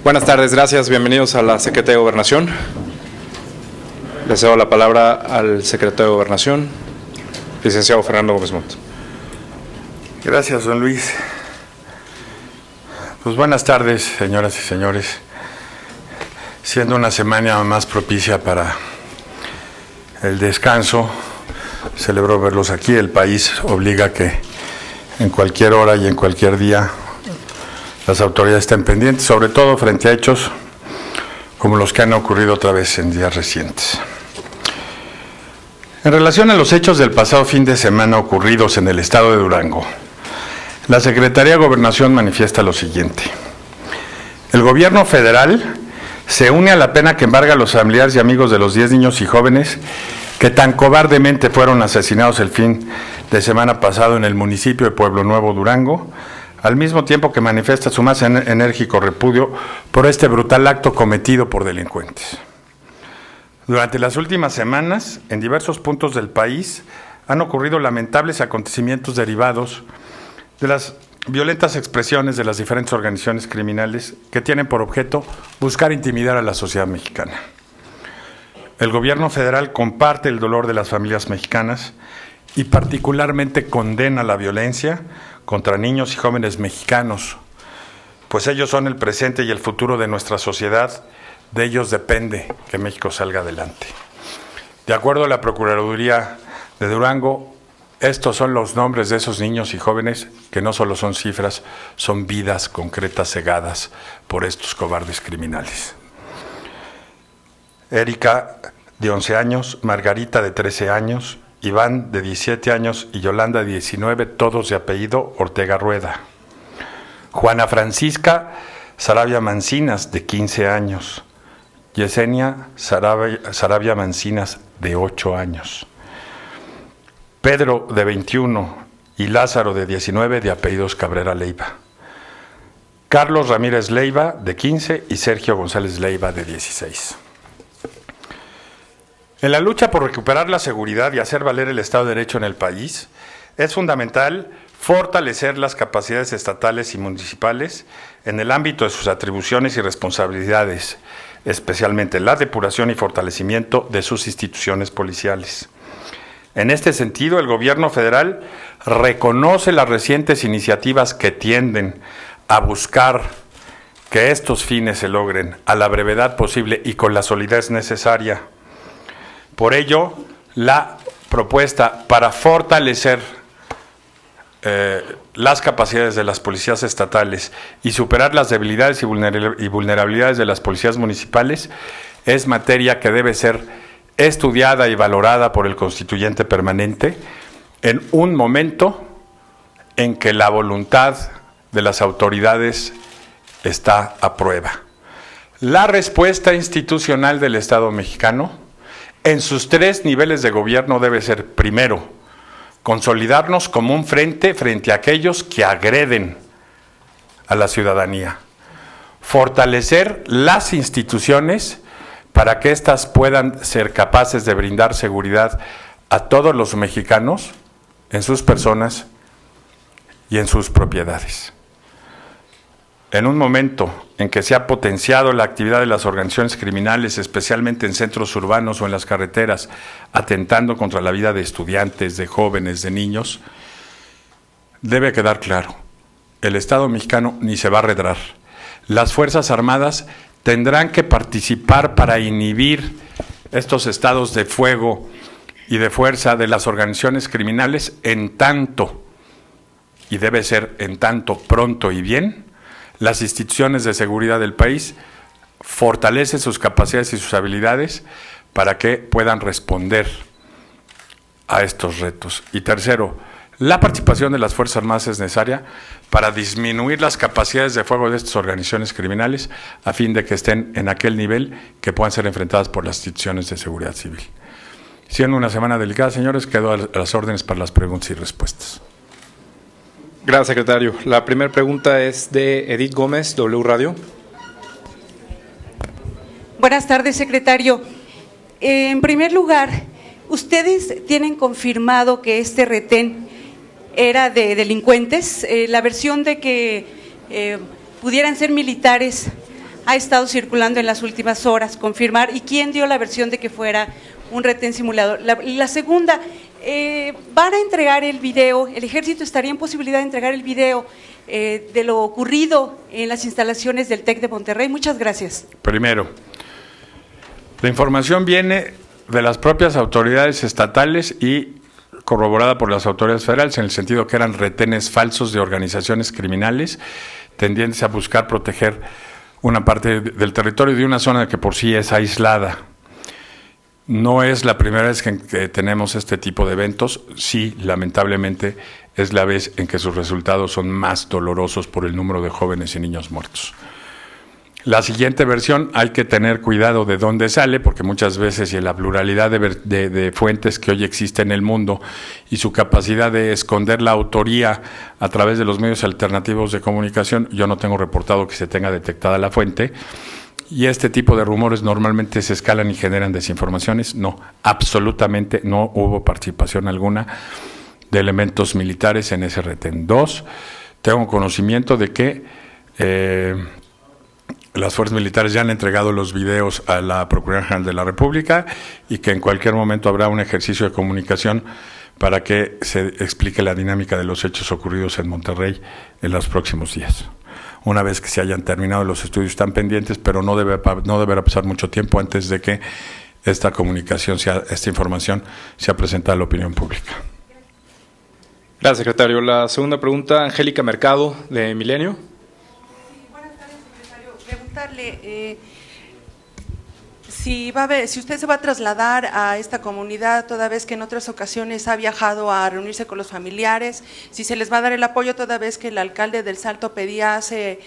Buenas tardes, gracias. Bienvenidos a la Secretaría de Gobernación. Le cedo la palabra al secretario de Gobernación, licenciado Fernando Gómez Montt. Gracias, don Luis. Pues buenas tardes, señoras y señores. Siendo una semana más propicia para el descanso, celebro verlos aquí. El país obliga que en cualquier hora y en cualquier día las autoridades estén pendientes, sobre todo frente a hechos como los que han ocurrido otra vez en días recientes. En relación a los hechos del pasado fin de semana ocurridos en el estado de Durango, la Secretaría de Gobernación manifiesta lo siguiente. El gobierno federal se une a la pena que embarga a los familiares y amigos de los 10 niños y jóvenes que tan cobardemente fueron asesinados el fin de semana pasado en el municipio de Pueblo Nuevo, Durango, al mismo tiempo que manifiesta su más enérgico repudio por este brutal acto cometido por delincuentes. Durante las últimas semanas, en diversos puntos del país, han ocurrido lamentables acontecimientos derivados de las violentas expresiones de las diferentes organizaciones criminales que tienen por objeto buscar intimidar a la sociedad mexicana. El gobierno federal comparte el dolor de las familias mexicanas y particularmente condena la violencia contra niños y jóvenes mexicanos, pues ellos son el presente y el futuro de nuestra sociedad. De ellos depende que México salga adelante. De acuerdo a la Procuraduría de Durango, estos son los nombres de esos niños y jóvenes que no solo son cifras, son vidas concretas cegadas por estos cobardes criminales. Erika, de 11 años, Margarita, de 13 años, Iván, de 17 años, y Yolanda, de 19, todos de apellido Ortega Rueda. Juana Francisca Sarabia Mancinas, de 15 años. Yesenia Sarabia Mancinas, de 8 años. Pedro, de 21, y Lázaro, de 19, de apellidos Cabrera Leiva. Carlos Ramírez Leiva, de 15, y Sergio González Leiva, de 16. En la lucha por recuperar la seguridad y hacer valer el Estado de Derecho en el país, es fundamental fortalecer las capacidades estatales y municipales en el ámbito de sus atribuciones y responsabilidades, especialmente la depuración y fortalecimiento de sus instituciones policiales. En este sentido, el gobierno federal reconoce las recientes iniciativas que tienden a buscar que estos fines se logren a la brevedad posible y con la solidez necesaria. Por ello, la propuesta para fortalecer las capacidades de las policías estatales y superar las debilidades y vulnerabilidades de las policías municipales es materia que debe ser estudiada y valorada por el constituyente permanente en un momento en que la voluntad de las autoridades está a prueba. La respuesta institucional del Estado mexicano en sus 3 niveles de gobierno debe ser, primero, consolidarnos como un frente a aquellos que agreden a la ciudadanía, fortalecer las instituciones para que éstas puedan ser capaces de brindar seguridad a todos los mexicanos en sus personas y en sus propiedades. En un momento en que se ha potenciado la actividad de las organizaciones criminales, especialmente en centros urbanos o en las carreteras, atentando contra la vida de estudiantes, de jóvenes, de niños, debe quedar claro, el Estado mexicano ni se va a arredrar. Las Fuerzas Armadas tendrán que participar para inhibir estos estados de fuego y de fuerza de las organizaciones criminales en tanto, y debe ser en tanto pronto y bien, las instituciones de seguridad del país fortalecen sus capacidades y sus habilidades para que puedan responder a estos retos. Y tercero, la participación de las Fuerzas Armadas es necesaria para disminuir las capacidades de fuego de estas organizaciones criminales a fin de que estén en aquel nivel que puedan ser enfrentadas por las instituciones de seguridad civil. Siendo una semana delicada, señores, quedo a las órdenes para las preguntas y respuestas. Gracias, secretario. La primera pregunta es de Edith Gómez, W Radio. Buenas tardes, secretario. En primer lugar, ¿ustedes tienen confirmado que este retén era de delincuentes? La versión de que pudieran ser militares ha estado circulando en las últimas horas, confirmar, y quién dio la versión de que fuera un retén simulador. La segunda, van a entregar el video, el ejército estaría en posibilidad de entregar el video de lo ocurrido en las instalaciones del TEC de Monterrey. Muchas gracias. Primero, la información viene de las propias autoridades estatales y corroborada por las autoridades federales, en el sentido que eran retenes falsos de organizaciones criminales tendientes a buscar proteger una parte del territorio de una zona que por sí es aislada. No es la primera vez que tenemos este tipo de eventos, sí, lamentablemente es la vez en que sus resultados son más dolorosos por el número de jóvenes y niños muertos. La siguiente versión hay que tener cuidado de dónde sale, porque muchas veces y la pluralidad de fuentes que hoy existe en el mundo y su capacidad de esconder la autoría a través de los medios alternativos de comunicación, yo no tengo reportado que se tenga detectada la fuente, y este tipo de rumores normalmente se escalan y generan desinformaciones. No, absolutamente no hubo participación alguna de elementos militares en ese retén. 2, tengo conocimiento de que las fuerzas militares ya han entregado los videos a la Procuraduría General de la República y que en cualquier momento habrá un ejercicio de comunicación para que se explique la dinámica de los hechos ocurridos en Monterrey en los próximos días. Una vez que se hayan terminado los estudios están pendientes, pero no deberá pasar mucho tiempo antes de que esta comunicación, esta información sea presentada a la opinión pública. Gracias, secretario. La segunda pregunta, Angélica Mercado, de Milenio. Preguntarle si usted se va a trasladar a esta comunidad, toda vez que en otras ocasiones ha viajado a reunirse con los familiares, si se les va a dar el apoyo, toda vez que el alcalde del Salto pedía hace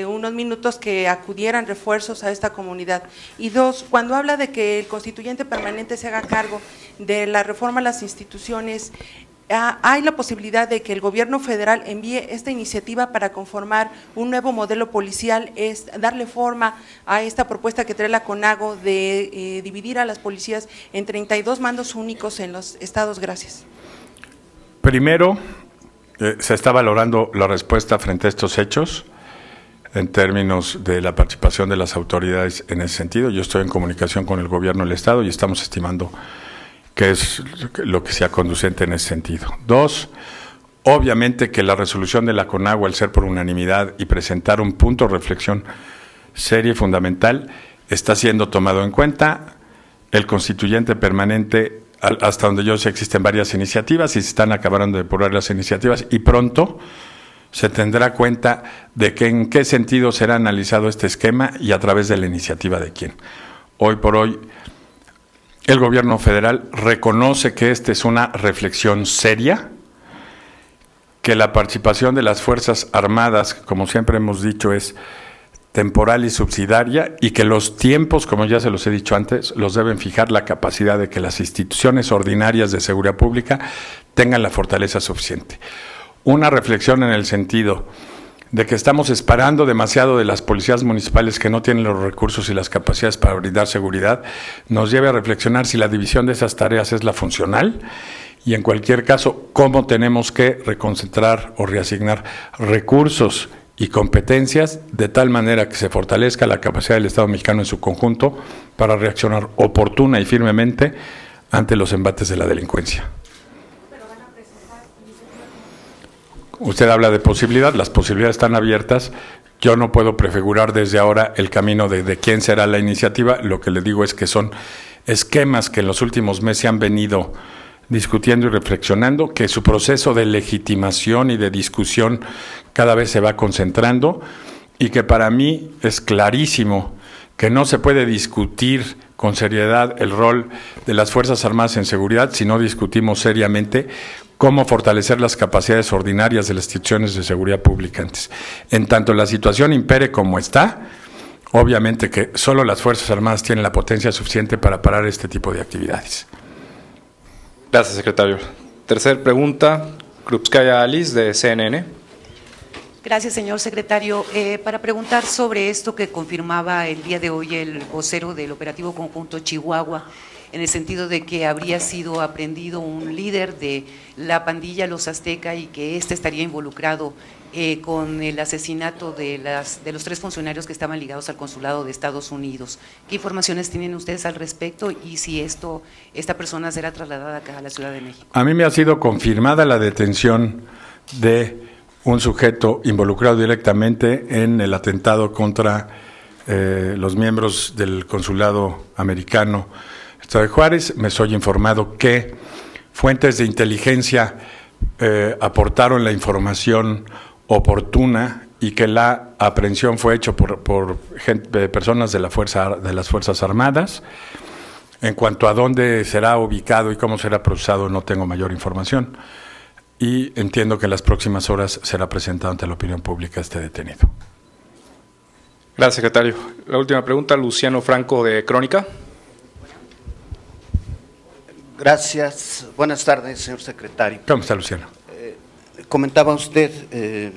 unos minutos que acudieran refuerzos a esta comunidad. Y 2, cuando habla de que el constituyente permanente se haga cargo de la reforma a las instituciones, ¿hay la posibilidad de que el gobierno federal envíe esta iniciativa para conformar un nuevo modelo policial, es darle forma a esta propuesta que trae la CONAGO de dividir a las policías en 32 mandos únicos en los estados? Gracias. Primero, se está valorando la respuesta frente a estos hechos en términos de la participación de las autoridades en ese sentido. Yo estoy en comunicación con el gobierno del estado y estamos estimando que es lo que sea conducente en ese sentido. 2, obviamente que la resolución de la CONAGO, al ser por unanimidad y presentar un punto de reflexión seria y fundamental, está siendo tomado en cuenta. El constituyente permanente, hasta donde yo sé, existen varias iniciativas y se están acabando de depurar las iniciativas, y pronto se tendrá cuenta de que en qué sentido será analizado este esquema y a través de la iniciativa de quién. Hoy por hoy, el gobierno federal reconoce que esta es una reflexión seria, que la participación de las Fuerzas Armadas, como siempre hemos dicho, es temporal y subsidiaria, y que los tiempos, como ya se los he dicho antes, los deben fijar la capacidad de que las instituciones ordinarias de seguridad pública tengan la fortaleza suficiente. Una reflexión en el sentido de que estamos esperando demasiado de las policías municipales que no tienen los recursos y las capacidades para brindar seguridad, nos lleve a reflexionar si la división de esas tareas es la funcional y, en cualquier caso, cómo tenemos que reconcentrar o reasignar recursos y competencias de tal manera que se fortalezca la capacidad del Estado mexicano en su conjunto para reaccionar oportuna y firmemente ante los embates de la delincuencia. Usted habla de posibilidad, las posibilidades están abiertas. Yo no puedo prefigurar desde ahora el camino de quién será la iniciativa. Lo que le digo es que son esquemas que en los últimos meses se han venido discutiendo y reflexionando, que su proceso de legitimación y de discusión cada vez se va concentrando, y que para mí es clarísimo que no se puede discutir con seriedad el rol de las Fuerzas Armadas en seguridad si no discutimos seriamente cómo fortalecer las capacidades ordinarias de las instituciones de seguridad pública antes. En tanto la situación impere como está, obviamente que solo las Fuerzas Armadas tienen la potencia suficiente para parar este tipo de actividades. Gracias, secretario. Tercer pregunta, Krupskaya Alice, de CNN. Gracias, señor secretario. Para preguntar sobre esto que confirmaba el día de hoy el vocero del Operativo Conjunto Chihuahua, en el sentido de que habría sido aprehendido un líder de la pandilla Los Azteca y que éste estaría involucrado con el asesinato de los 3 funcionarios que estaban ligados al consulado de Estados Unidos. ¿Qué informaciones tienen ustedes al respecto y si esta persona será trasladada acá a la Ciudad de México? A mí me ha sido confirmada la detención de un sujeto involucrado directamente en el atentado contra los miembros del consulado americano de Juárez. Me soy informado que fuentes de inteligencia aportaron la información oportuna y que la aprehensión fue hecha por personas de las Fuerzas Armadas. En cuanto a dónde será ubicado y cómo será procesado, no tengo mayor información. Y entiendo que en las próximas horas será presentado ante la opinión pública este detenido. Gracias, secretario. La última pregunta, Luciano Franco, de Crónica. Gracias. Buenas tardes, señor secretario. ¿Cómo está, Luciano? Comentaba usted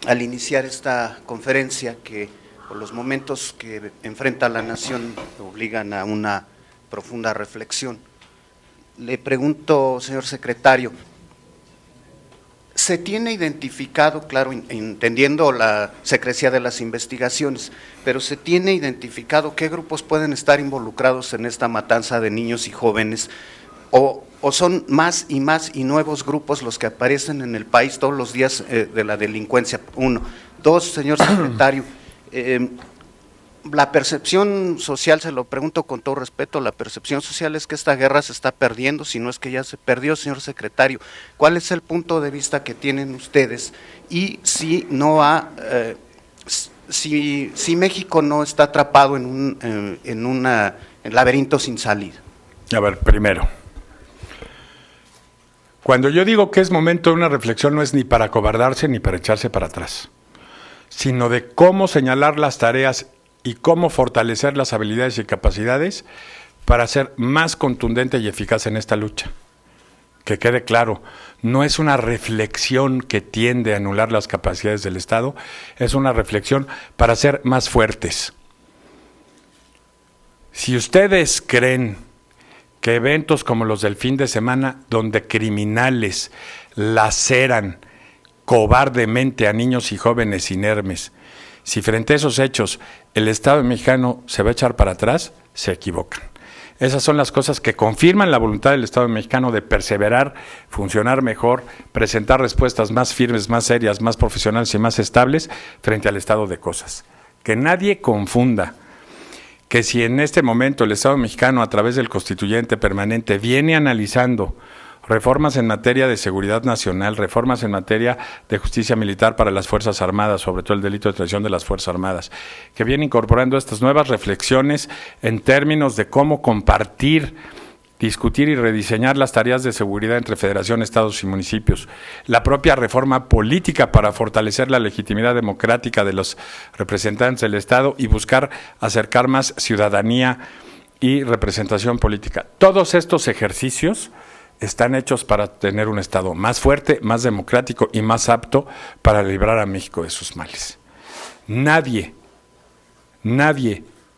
al iniciar esta conferencia que por los momentos que enfrenta la nación obligan a una profunda reflexión. Le pregunto, señor secretario, ¿se tiene identificado, claro, entendiendo la secrecía de las investigaciones, pero se tiene identificado qué grupos pueden estar involucrados en esta matanza de niños y jóvenes? ¿O son más y nuevos grupos los que aparecen en el país todos los días de la delincuencia? 1. 2, señor secretario, la percepción social, se lo pregunto con todo respeto, la percepción social es que esta guerra se está perdiendo, si no es que ya se perdió, señor secretario. ¿Cuál es el punto de vista que tienen ustedes? Y si si México no está atrapado en un laberinto sin salida. A ver, primero, cuando yo digo que es momento de una reflexión, no es ni para acobardarse ni para echarse para atrás, sino de cómo señalar las tareas y cómo fortalecer las habilidades y capacidades para ser más contundente y eficaz en esta lucha. Que quede claro, no es una reflexión que tiende a anular las capacidades del Estado, es una reflexión para ser más fuertes. Si ustedes creen que eventos como los del fin de semana, donde criminales laceran cobardemente a niños y jóvenes inermes, si frente a esos hechos el Estado mexicano se va a echar para atrás, se equivocan. Esas son las cosas que confirman la voluntad del Estado mexicano de perseverar, funcionar mejor, presentar respuestas más firmes, más serias, más profesionales y más estables frente al estado de cosas. Que nadie confunda que si en este momento el Estado mexicano, a través del Constituyente Permanente, viene analizando reformas en materia de seguridad nacional, reformas en materia de justicia militar para las Fuerzas Armadas, sobre todo el delito de traición de las Fuerzas Armadas, que viene incorporando estas nuevas reflexiones en términos de cómo compartir, discutir y rediseñar las tareas de seguridad entre Federación, Estados y municipios, la propia reforma política para fortalecer la legitimidad democrática de los representantes del Estado y buscar acercar más ciudadanía y representación política. Todos estos ejercicios están hechos para tener un Estado más fuerte, más democrático y más apto para librar a México de sus males. Nadie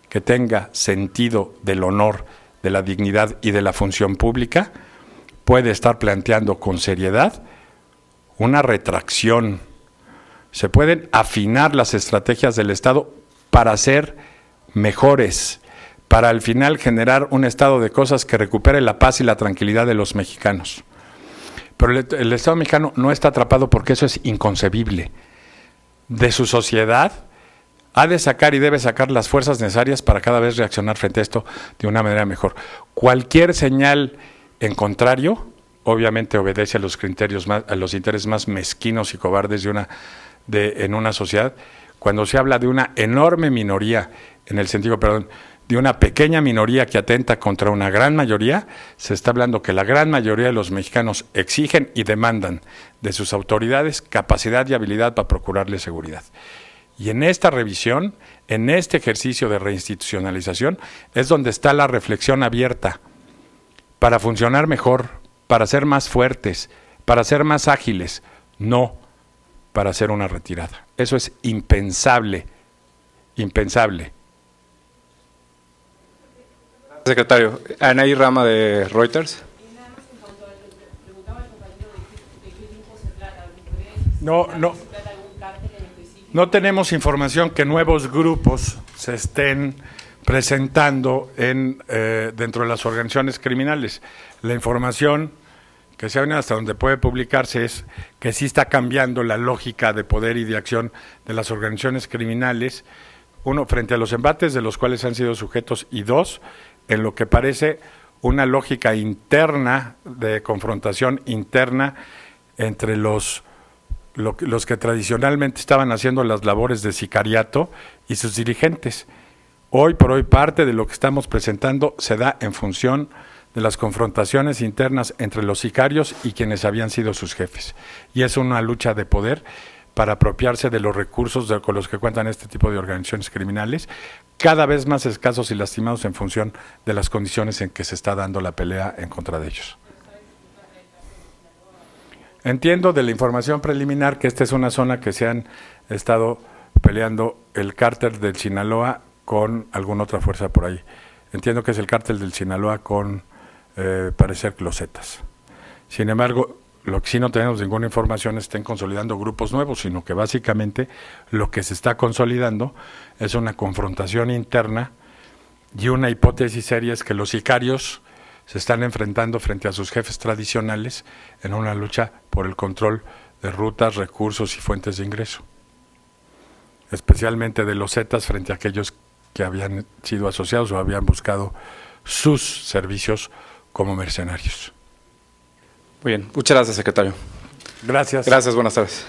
que tenga sentido del honor, de la dignidad y de la función pública puede estar planteando con seriedad una retracción. Se pueden afinar las estrategias del Estado para ser mejores, para al final generar un estado de cosas que recupere la paz y la tranquilidad de los mexicanos. Pero el Estado mexicano no está atrapado porque eso es inconcebible. De su sociedad ha de sacar y debe sacar las fuerzas necesarias para cada vez reaccionar frente a esto de una manera mejor. Cualquier señal en contrario, obviamente obedece a los criterios a los intereses más mezquinos y cobardes en una sociedad. Cuando se habla de una enorme minoría, en el sentido, de una pequeña minoría que atenta contra una gran mayoría, se está hablando que la gran mayoría de los mexicanos exigen y demandan de sus autoridades capacidad y habilidad para procurarle seguridad. Y en esta revisión, en este ejercicio de reinstitucionalización, es donde está la reflexión abierta para funcionar mejor, para ser más fuertes, para ser más ágiles, no para hacer una retirada. Eso es impensable, impensable. Secretario, Anaí Rama de Reuters. No tenemos información que nuevos grupos se estén presentando dentro de las organizaciones criminales. La información que se ha venido hasta donde puede publicarse es que sí está cambiando la lógica de poder y de acción de las organizaciones criminales, uno, frente a los embates de los cuales han sido sujetos, y dos, en lo que parece una lógica interna de confrontación interna entre los que tradicionalmente estaban haciendo las labores de sicariato y sus dirigentes. Hoy por hoy parte de lo que estamos presentando se da en función de las confrontaciones internas entre los sicarios y quienes habían sido sus jefes. Y es una lucha de poder para apropiarse de los recursos con los que cuentan este tipo de organizaciones criminales, cada vez más escasos y lastimados en función de las condiciones en que se está dando la pelea en contra de ellos. Entiendo de la información preliminar que esta es una zona que se han estado peleando el cártel del Sinaloa con alguna otra fuerza por ahí. Entiendo que es el cártel del Sinaloa con, parecer, los Zetas. Sin embargo, lo que sí no tenemos ninguna información es que estén consolidando grupos nuevos, sino que básicamente lo que se está consolidando es una confrontación interna y una hipótesis seria es que los sicarios se están enfrentando frente a sus jefes tradicionales en una lucha por el control de rutas, recursos y fuentes de ingreso, especialmente de los Zetas frente a aquellos que habían sido asociados o habían buscado sus servicios como mercenarios. Muy bien, muchas gracias, secretario. Gracias. Gracias, buenas tardes.